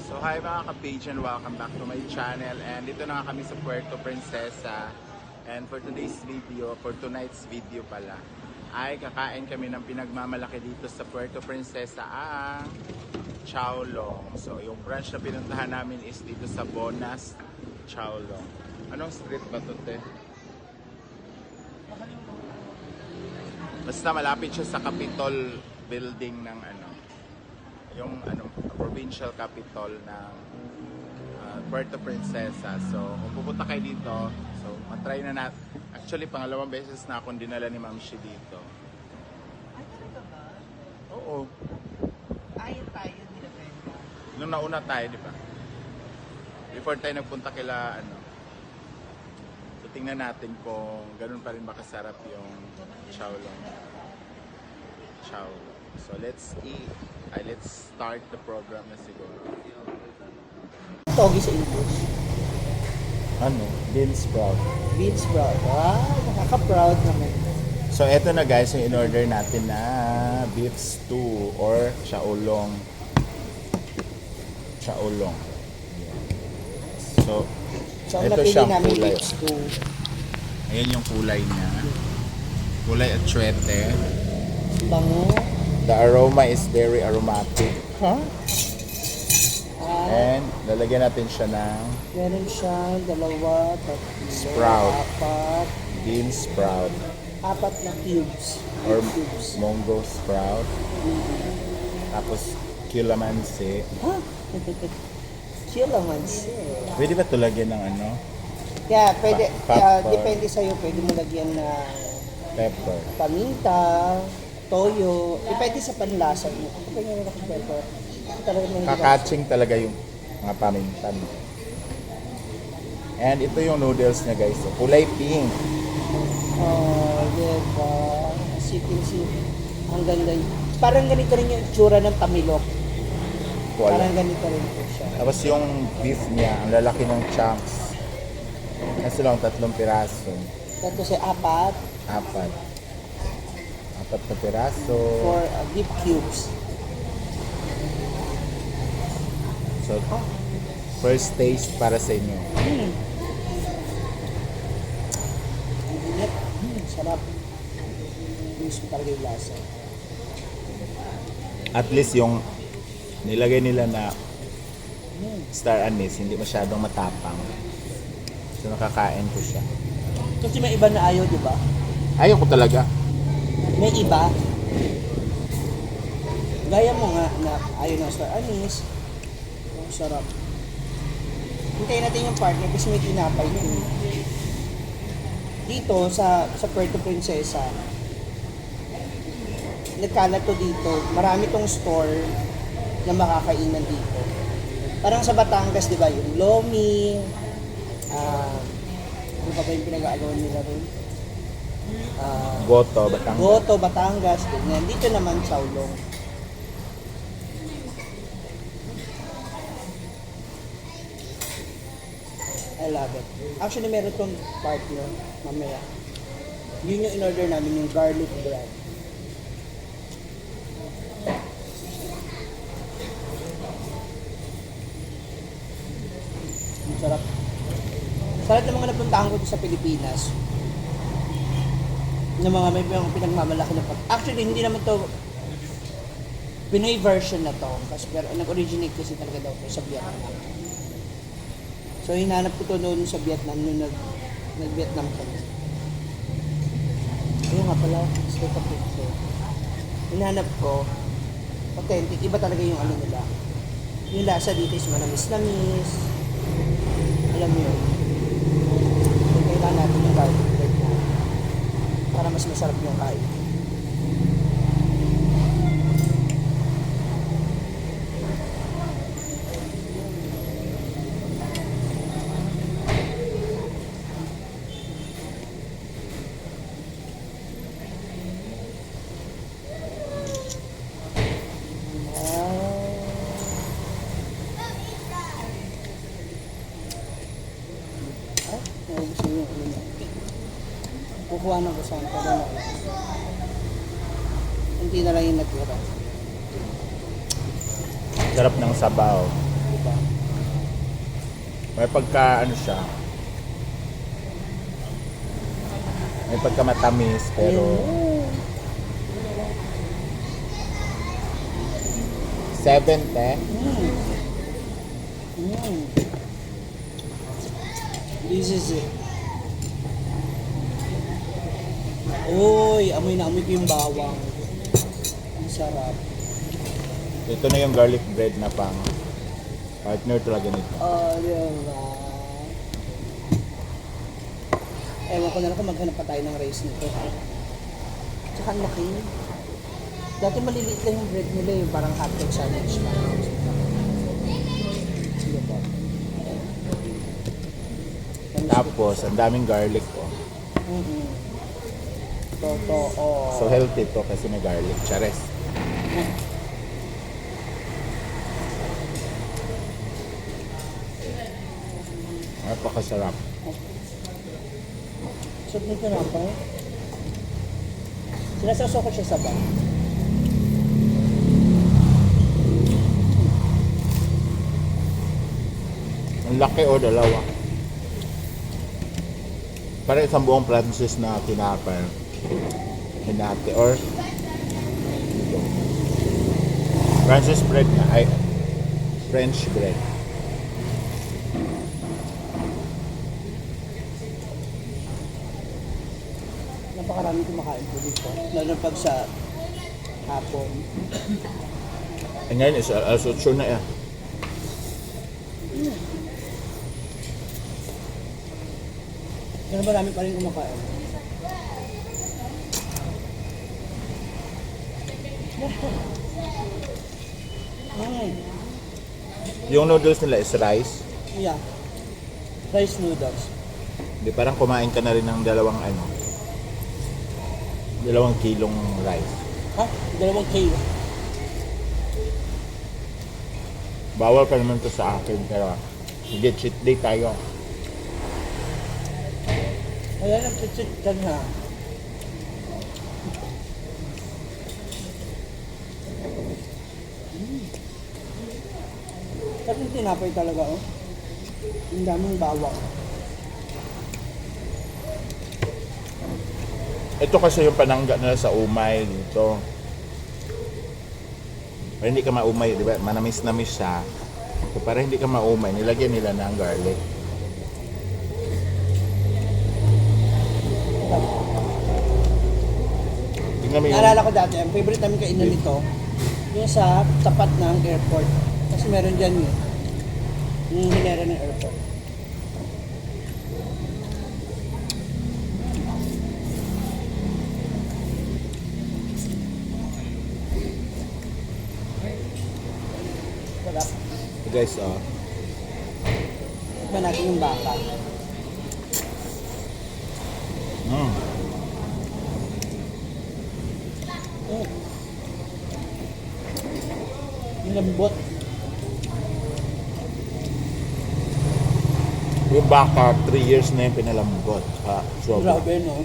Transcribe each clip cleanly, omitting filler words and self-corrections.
So hi mga ka-page and welcome back to my channel, and dito na nga kami sa Puerto Princesa, and for tonight's video pala ay kakain kami ng pinagmamalaki dito sa Puerto Princesa, ang Chowlong. So yung branch na pinuntahan namin is dito sa Bonas Chowlong. Anong street ba to, te? Basta malapit siya sa Capitol building ng yung provincial capital ng Puerto Princesa. So, kung pupunta kayo dito, so matry na natin. Actually, pangalawang beses na akong dinala ni Ma'am Shi dito. Ay, talaga ba? Oo. Ayun tayo, nilabenta. Nung nauna tayo, di ba? Before tayo nagpunta kila So, tingnan natin kung ganun pa rin ba kasarap yung Chowlong. So, let's eat. Let's start the program na siguro. Togi sa English. Bean sprout. Bean sprout. Ah, nakaka-proud naman. So, eto na guys, yung in-order natin na beef stew or chaolong. Chaolong. So, So, ito napili siyang namin kulay. beef stew. Ayan yung kulay niya. Kulay atsuete. Bango. The aroma is very aromatic. Huh? And lalagyan natin siya ng Meron siyang dalawa, tatlo, Sprout. apat. bean sprout Apat na cubes. or Cubes. mongo sprout. Tapos calamansi. Huh? Calamansi. Pwede ba ito lagyan ng Yeah, pwede. Pepper. Depende sa'yo. Pwede mo lagyan ng pepper? paminta, toyo. Depende sa panlasa mo. Kapag nga nila pepper, talaga may Kakatching talaga yung mga pamintan. And ito yung noodles niya guys. So, kulay pink. Oh, diba? As you can see, ang ganda. Parang ganito rin yung itsura ng tamilok. Parang ganito rin po siya. Tapos yung beef niya, ang lalaki ng chunks. Kasi lang 3 piraso. Tapos ay apat Apat na piraso. for beef cubes. So, first taste para sa inyo. Init. Sarap. Gusto talaga yung lasa. At least yung nilagay nila na star anise, hindi masyadong matapang. So, nakakain ko siya. Kasi may iba na ayaw, di ba? Ayaw ko talaga. May iba. Gaya mo nga na ayaw ng star anise. Ang sarap. Hintayin natin yung partner kasi may tinapay na eh. Dito sa Puerto Princesa, nagkalat to dito. Marami tong store na makakainan dito. Parang sa Batangas, di ba? Yung Lomi, ano pa ba yung pinag-aagawan nila rin? Goto, Batangas. Goto, Batangas, ganyan. Dito naman, Chowlong. I love it. Actually, meron tong partner, mamaya. Yun yung in-order namin, yung garlic bread. Ang sarap. Sa lahat ng mga napuntahan ko dito sa Pilipinas, ng mga may mga pinagmamalaki na pag... Actually, hindi naman to Pinoy version na to. Kasi pero nag-originate kasi talaga daw to sa Vietnam. So, hinanap ko to noon sa Vietnam, nung nag-Vietnam ko. Ayun nga pala, straight up picture. Hinanap ko, authentic, iba talaga yung ano nila. Yung lasa dito is manamis-namis. Alam mo yun. So, kailangan natin yung garlic bread na para mas masarap yung kain. Gusto nyo, kukuha ng kusang pa doon. Hindi na lang yung natira. Sarap ng sabaw. Diba? May pagka ano siya. May pagka matamis pero Ayun. 70. This is it. Uy, amoy na amoy ko yung bawang. Ang sarap. Ito na yung garlic bread na pang partner talaga nito. Oh, diba? Ewan ko na lang kung maghanap pa tayo ng rice nito. Tsaka ang laki. Dati maliliit lang yung bread nila yung parang hotdog sandwich pa. Sige po. Tapos, ang daming garlic po. Totoo. So healthy to kasi may garlic. Chares. Napakasarap. Sarap nito na pa. Sinasawsaw ko siya sa bang. Ang laki o dalawa. Para isang buong Francis na tinapay. Hinati or Francis bread na ay French bread. Napakarami kumakain po dito. Lalo pag sa hapon. Eh, ngayon is alas 8 na yan. Pero marami pa rin kumakain. Yung noodles nila is rice. Yeah. Rice noodles. Di parang kumain ka na rin ng dalawang kilong rice. Ha? 2 kilo. Bawal pa naman to sa akin pero hindi cheat day tayo. Ayan ang chichit ka na. Kasi tinapay talaga, oh. Ang daming bawang. Ito kasi yung panangga nila sa umay dito. Para hindi ka maumay, di ba? Manamis-namis siya. So, para hindi ka maumay, nilagyan nila ng garlic. Tingnan mo yung... Naalala ko dati, ang favorite namin kainan nito, yung sa tapat ng airport. Kasi meron dyan yung hilera ng airport. Sarap. Guys, Iba natin yung baka. mm. Yung lambot. Yung baka, 3 years na yung pinalambot. So, Grabe, no?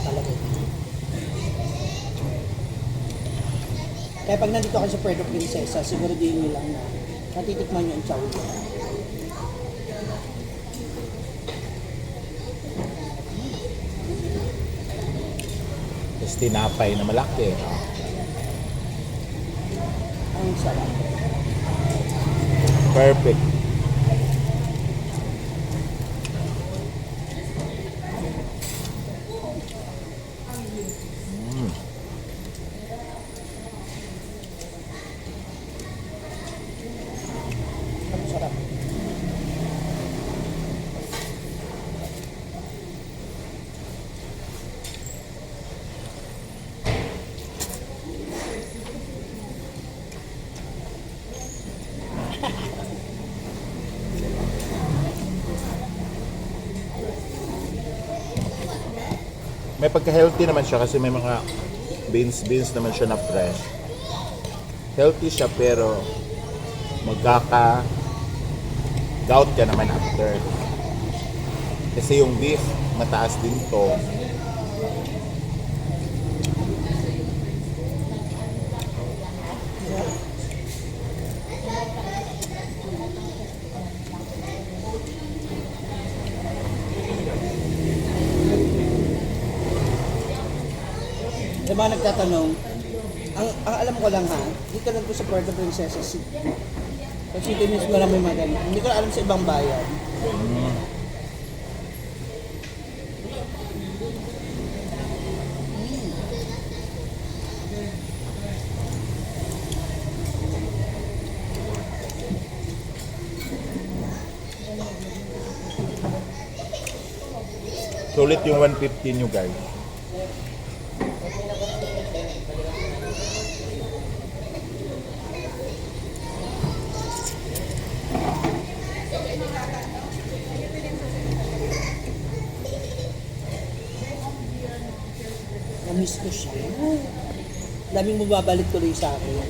Talaga. Kaya pag nandito kayo sa Puerto Princesa, siguro din nyo lang na natitikman nyo ang chow. tapos tinapay na malaki. Ang sarap. Perfect. Ang sarap. May pagka-healthy naman siya kasi may mga beans naman siya na fresh. Healthy siya pero magkaka-gout ka naman after. Kasi yung beef, mataas din to. Sa mga nagtatanong, ang alam ko lang ha, dito lang po sa Puerto Princesa City. Sa City mismo lang may mga ganun. Hindi ko alam sa ibang bayan. Sulit yung 150 nyo guys. Na-miss ko siya. Daming mababalik tuloy sa akin.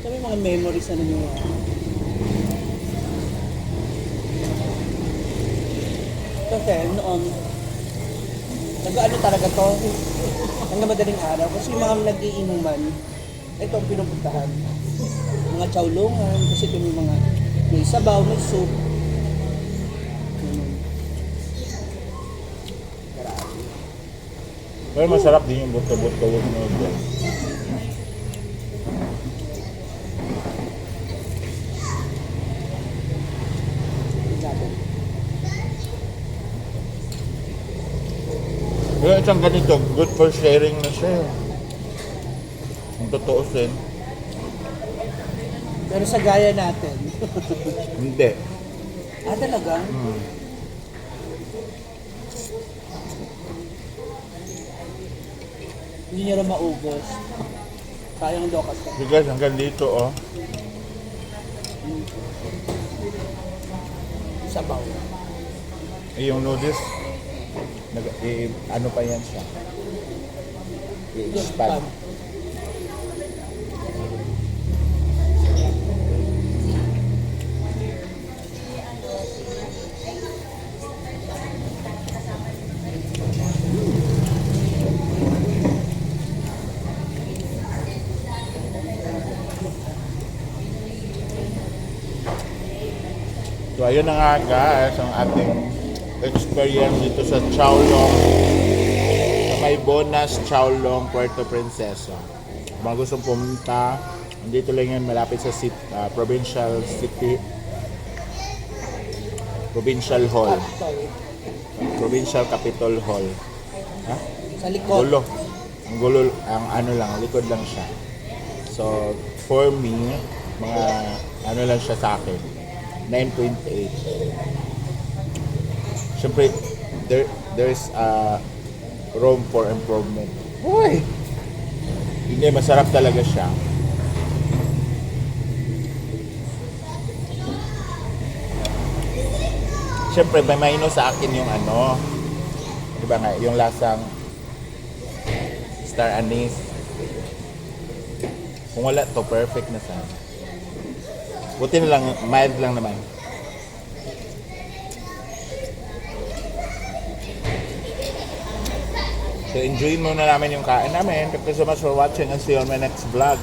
Sabi mga memories na nyo. Kasi noon, nag-ano talaga to, hanggang madaling araw. Kasi yung mga nag-iinuman, ito ang pinupuntahan. Mga chowlongan, kasi ito may mga, may sabaw, may soup. Grabe. Pero masarap din yung buto-buto yung noodles. Grabe. Pero isang ganito, good for sharing na siya. Ang totoo sin. Pero sa gaya natin, Hindi. talaga? Hindi nyo rin maubos. Sayang daw kasi. So guys, hanggang dito oh. Sabaw. Yung noodles, ano pa yan siya? I-expand. So ayun na nga guys, ang ating experience dito sa Chowlong, sa may Bonas Chowlong, Puerto Princesa. Kung mga gustong pumunta, dito lang yan malapit sa Provincial City, Provincial Hall, Provincial Capitol Hall. Ha? Sa likod. Gulo. Ang gulo, ang ano lang, likod lang siya. So, for me, mga ano lang siya sa akin. 9.8. Siyempre, there's room for improvement. Uy! Hindi, masarap talaga siya. Siyempre, may minus sa akin yung ano, di ba nga, yung lasang star anise. Kung wala to, perfect na sana. Buti na lang, mild lang naman. So enjoy muna namin yung kain namin. Thank you so much for watching and see you on my next vlog.